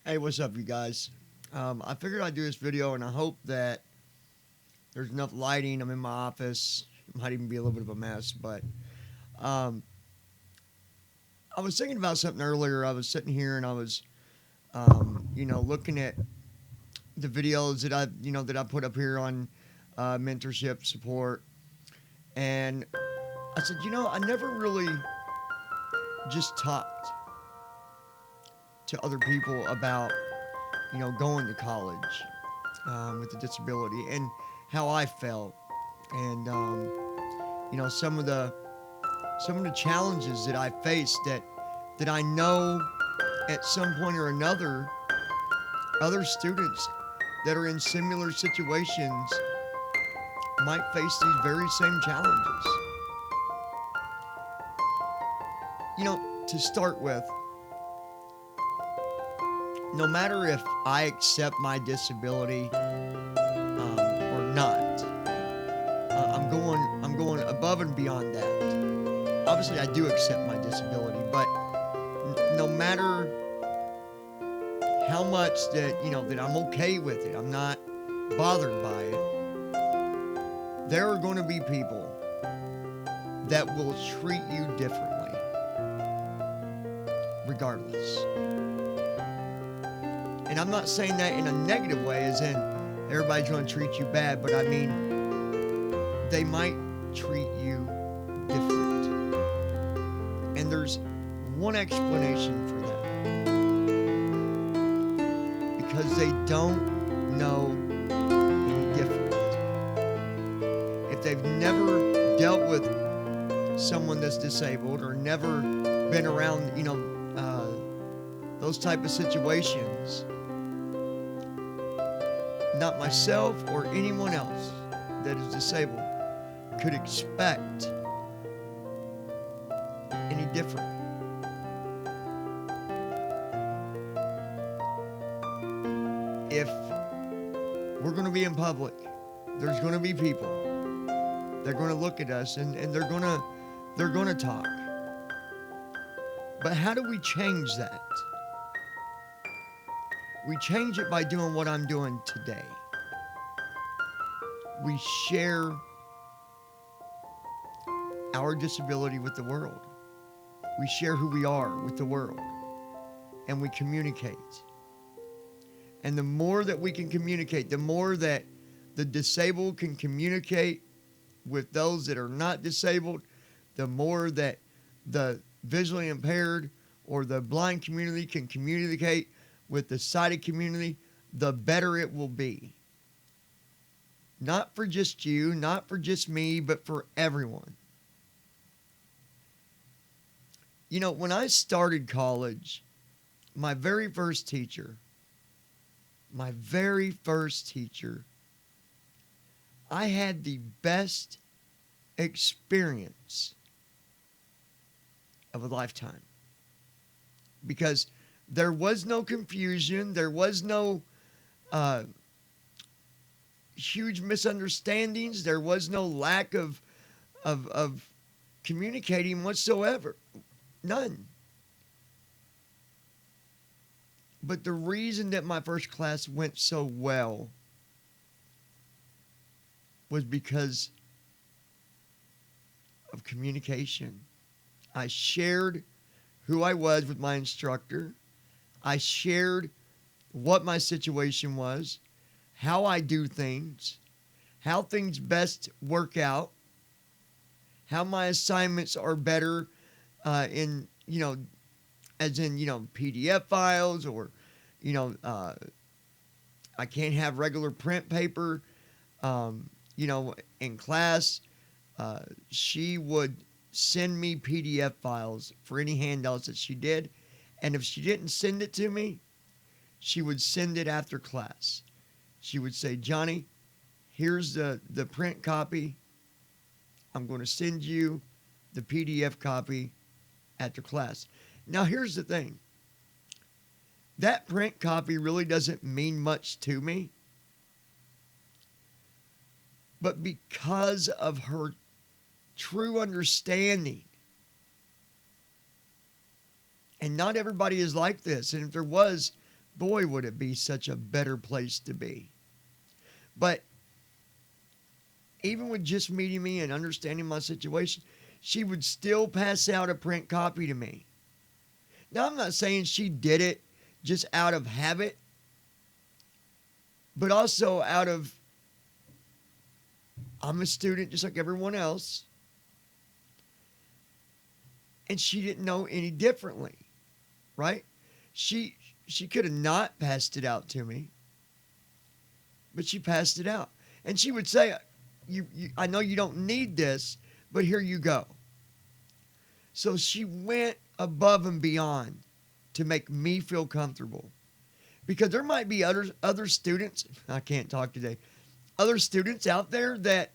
Hey, what's up, you guys? I figured I'd do this video, and I hope that there's enough lighting. I'm in my office. It might even be a little bit of a mess, but um, I was thinking about something earlier. I was sitting here and I was, looking at the videos that I put up here on mentorship support, and I said, I never really just talked to other people about, going to college with a disability and how I felt, and some of the challenges that I faced that I know at some point or another other students that are in similar situations might face these very same challenges. To start with, no matter if I accept my disability or not, I'm going above and beyond that. Obviously, I do accept my disability, but no matter how much that I'm okay with it, I'm not bothered by it. There are going to be people that will treat you differently, regardless. And I'm not saying that in a negative way, as in everybody's going to treat you bad, but I mean they might treat you different. And there's one explanation for that. Because they don't know any different. If they've never dealt with someone that's disabled or never been around, those type of situations, not myself or anyone else that is disabled could expect any different. If we're going to be in public, there's going to be people. They're going to look at us and they're going to talk. But how do we change that? We change it by doing what I'm doing today. We share our disability with the world. We share who we are with the world. And we communicate. And the more that we can communicate, the more that the disabled can communicate with those that are not disabled, the more that the visually impaired or the blind community can communicate with the sighted community, the better it will be. Not for just you, not for just me, but for everyone. When I started college, my very first teacher, I had the best experience of a lifetime. Because there was no confusion. There was no huge misunderstandings. There was no lack of communicating whatsoever. None. But the reason that my first class went so well was because of communication. I shared who I was with my instructor. I shared what my situation was, how I do things, how things best work out, how my assignments are better as in PDF files, or, I can't have regular print paper, in class. She would send me PDF files for any handouts that she did. And if she didn't send it to me, she would send it after class. She would say, Johnny, here's the print copy. I'm going to send you the PDF copy after class. Now, here's the thing. That print copy really doesn't mean much to me. But because of her true understanding, and not everybody is like this, and if there was, boy, would it be such a better place to be. But even with just meeting me and understanding my situation, she would still pass out a print copy to me. Now, I'm not saying she did it just out of habit, but also out of, I'm a student just like everyone else, and she didn't know any differently, right? She could have not passed it out to me, but she passed it out. And she would say, I know you don't need this, but here you go. So she went above and beyond to make me feel comfortable. Because there might be other students, I can't talk today, other students out there that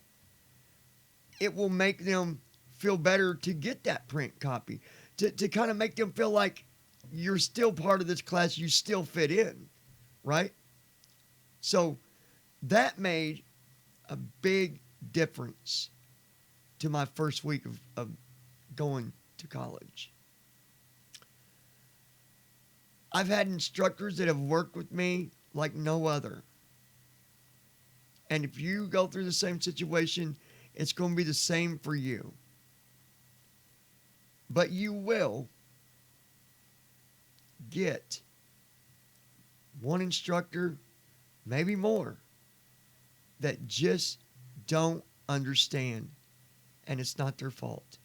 it will make them feel better to get that print copy, to kind of make them feel like you're still part of this class, you still fit in, right? So that made a big difference to my first week of going to college. I've had instructors that have worked with me like no other. And if you go through the same situation, it's going to be the same for you. But you will get one instructor, maybe more, that just don't understand. And it's not their fault.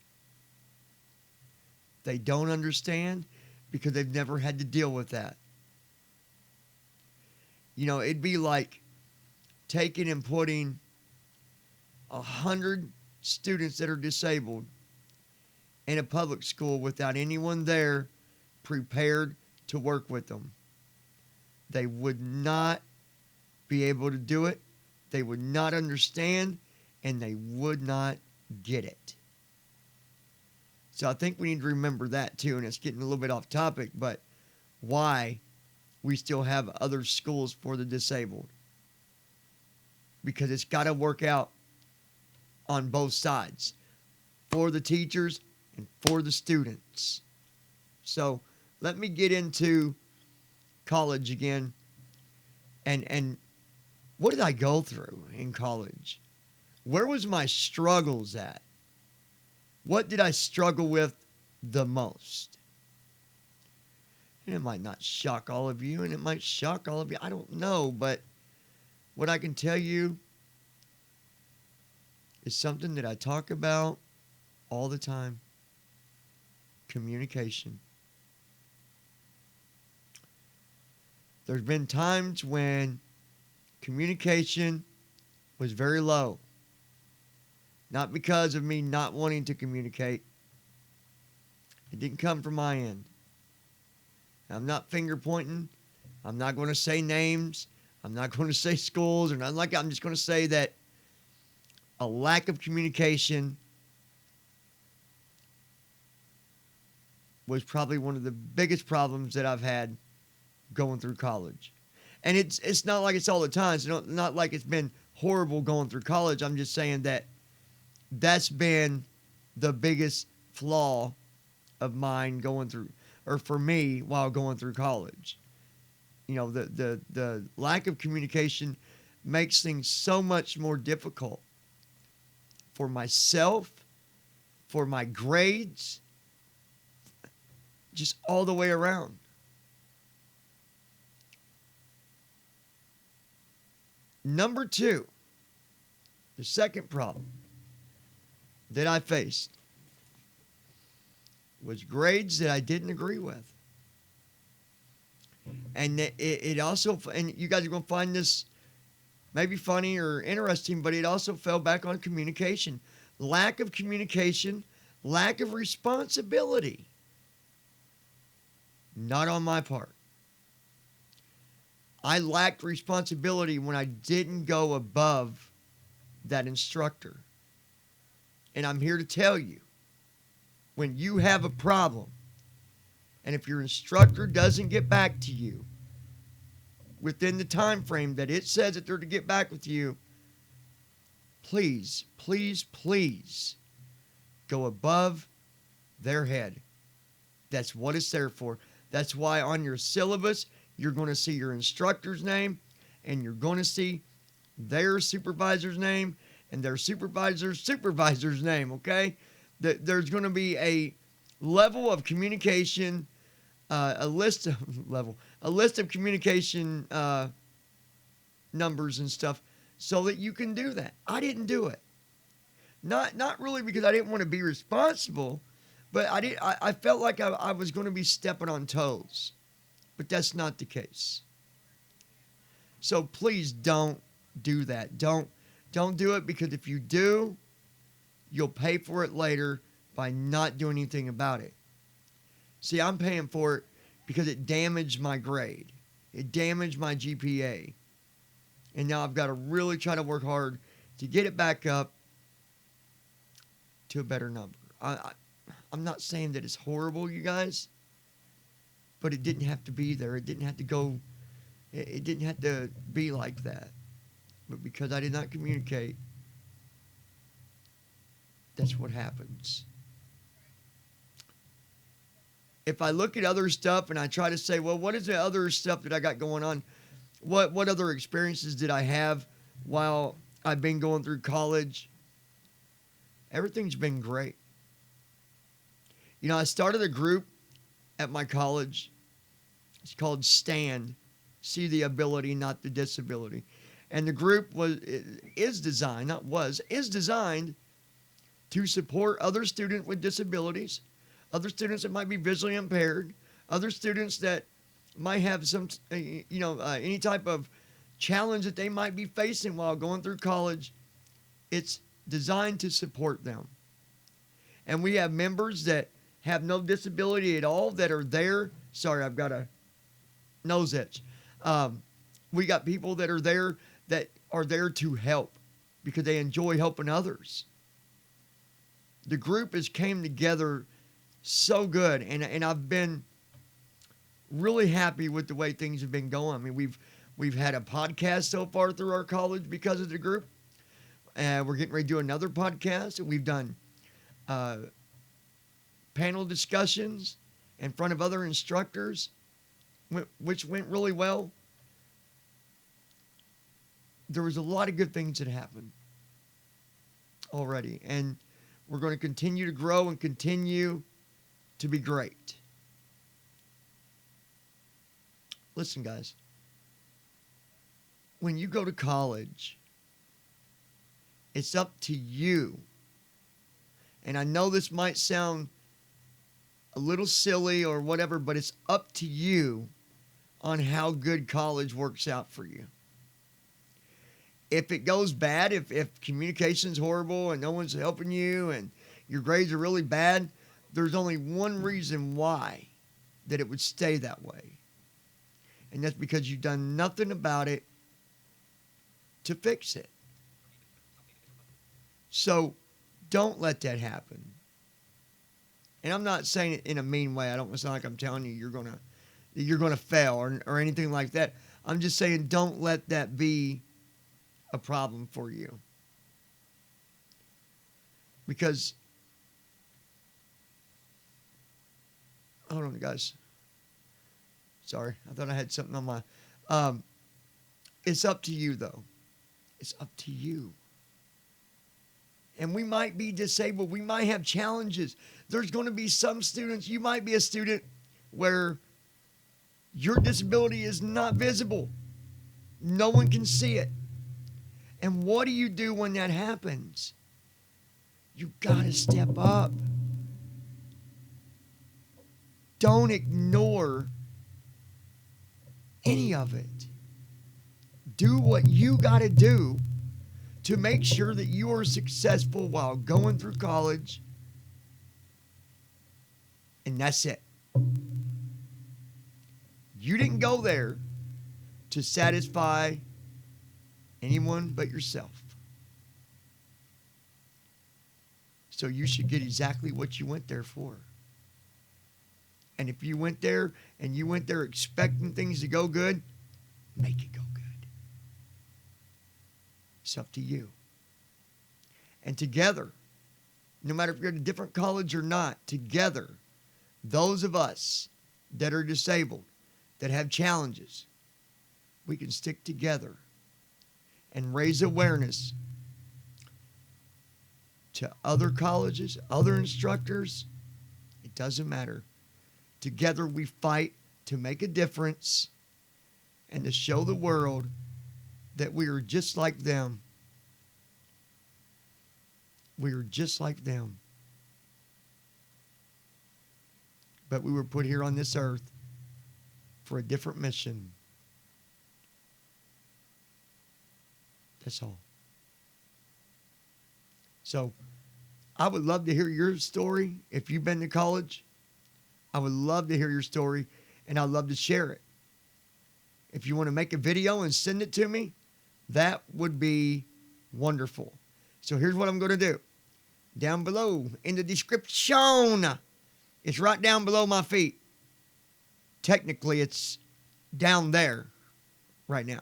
They don't understand because they've never had to deal with that. You know, it'd be like taking and putting 100 students that are disabled in a public school without anyone there prepared to work with them. They would not be able to do it. They would not understand, and they would not get it. So I think we need to remember that too, and it's getting a little bit off topic, but why we still have other schools for the disabled. Because it's got to work out on both sides, for the teachers and for the students. So let me get into college again. And what did I go through in college? Where was my struggles at? What did I struggle with the most? And it might not shock all of you, and it might shock all of you. I don't know, but what I can tell you is something that I talk about all the time. Communication. There's been times when communication was very low. Not because of me not wanting to communicate. It didn't come from my end. I'm not finger pointing. I'm not going to say names. I'm not going to say schools or nothing like that. I'm just going to say that a lack of communication was probably one of the biggest problems that I've had going through college. And it's not like it's all the time. It's not like it's been horrible going through college. I'm just saying that that's been the biggest flaw of mine going through, or for me while going through college. You know, the lack of communication makes things so much more difficult for myself, for my grades, just all the way around. Number two, the second problem that I faced was grades that I didn't agree with. And it also, and you guys are going to find this maybe funny or interesting, but it also fell back on communication. Lack of communication, lack of responsibility. Not on my part. I lacked responsibility when I didn't go above that instructor. And I'm here to tell you, when you have a problem, and if your instructor doesn't get back to you within the time frame that it says that they're to get back with you, please, please, please go above their head. That's what it's there for. That's why on your syllabus, You're going to see your instructor's name, and you're going to see their supervisor's name and their supervisor's name, okay? There's going to be a level of communication, a list of communication numbers and stuff so that you can do that. I didn't do it. Not really because I didn't want to be responsible, but I felt like I was going to be stepping on toes. But that's not the case. So please don't do that. Don't do it, because if you do, you'll pay for it later by not doing anything about it. See, I'm paying for it because it damaged my grade. It damaged my GPA. And now I've got to really try to work hard to get it back up to a better number. I'm not saying that it's horrible, you guys, but it didn't have to be there. It didn't have to go, it didn't have to be like that. But because I did not communicate, that's what happens. If I look at other stuff and I try to say, well, what is the other stuff that I got going on? What other experiences did I have while I've been going through college? Everything's been great. You know, I started a group at my college. It's called STAND. See the ability, not the disability. And the group is designed to support other students with disabilities, other students that might be visually impaired, other students that might have some, any type of challenge that they might be facing while going through college. It's designed to support them. And we have members that have no disability at all that are there. Sorry, I've got a nose itch. We got people that are there to help because they enjoy helping others. The group has came together so good, and I've been really happy with the way things have been going. I mean, we've had a podcast so far through our college because of the group, and we're getting ready to do another podcast. And we've done panel discussions in front of other instructors, which went really well. There was a lot of good things that happened already, and we're going to continue to grow and continue to be great. Listen, guys, when you go to college, it's up to you. And I know this might sound a little silly or whatever, but it's up to you on how good college works out for you. If it goes bad, if communication's horrible and no one's helping you and your grades are really bad, there's only one reason why that it would stay that way. And that's because you've done nothing about it to fix it. So don't let that happen. And I'm not saying it in a mean way. I don't sound like I'm telling you you're gonna fail or anything like that. I'm just saying don't let that be a problem for you. Because, hold on, guys. Sorry, I thought I had something on my. It's up to you, though. It's up to you. And we might be disabled. We might have challenges. There's going to be some students. You might be a student where your disability is not visible. No one can see it. And what do you do when that happens? You've got to step up. Don't ignore any of it. Do what you got to do to make sure that you are successful while going through college. And that's it. You didn't go there to satisfy anyone but yourself. So you should get exactly what you went there for. And if you went there and you went there expecting things to go good, make it go good. It's up to you. And together, no matter if you're at a different college or not, together, those of us that are disabled, that have challenges, we can stick together and raise awareness to other colleges, other instructors. It doesn't matter. Together we fight to make a difference and to show the world that we are just like them. We are just like them. But we were put here on this earth for a different mission. That's all. So, I would love to hear your story. If you've been to college, I would love to hear your story, and I'd love to share it. If you want to make a video and send it to me, that would be wonderful. So here's what I'm going to do. Down below in the description, it's right down below my feet. Technically, it's down there right now.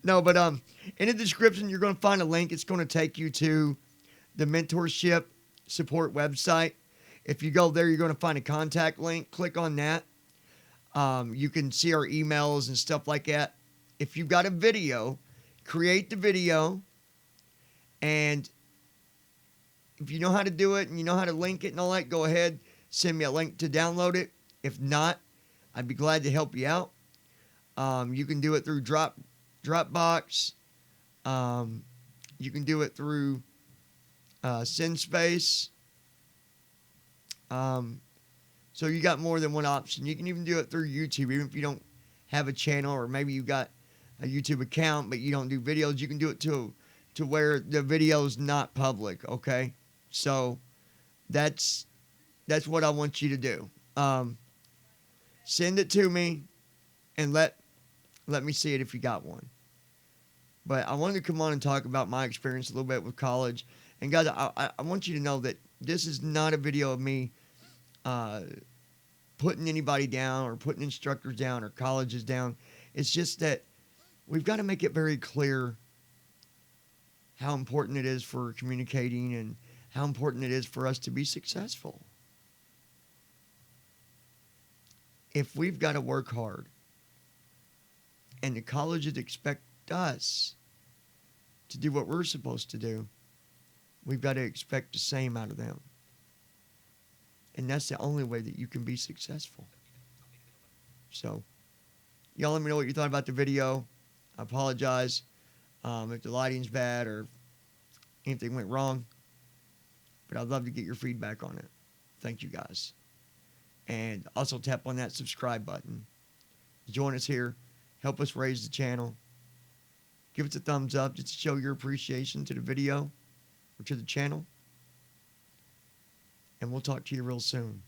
No, but in the description, you're going to find a link. It's going to take you to the Mentorship Support website. If you go there, you're going to find a contact link. Click on that. You can see our emails and stuff like that. If you've got a video, create the video. And if you know how to do it and you know how to link it and all that, go ahead, send me a link to download it. If not, I'd be glad to help you out. You can do it through Dropbox. You can do it through SendSpace. So you got more than one option. You can even do it through YouTube, even if you don't have a channel, or maybe you got a YouTube account but you don't do videos. You can do it to where the video is not public. Okay, so that's what I want you to do. Send it to me and let me see it if you got one. But I wanted to come on and talk about my experience a little bit with college. And guys, I want you to know that this is not a video of me putting anybody down or putting instructors down or colleges down. It's just that we've got to make it very clear how important it is for communicating and how important it is for us to be successful. If we've got to work hard and the colleges expect us to do what we're supposed to do, we've got to expect the same out of them. And that's the only way that you can be successful. So, y'all let me know what you thought about the video. I apologize if the lighting's bad or anything went wrong. But I'd love to get your feedback on it. Thank you, guys. And also tap on that subscribe button. Join us here. Help us raise the channel. Give us a thumbs up just to show your appreciation to the video or to the channel. And we'll talk to you real soon.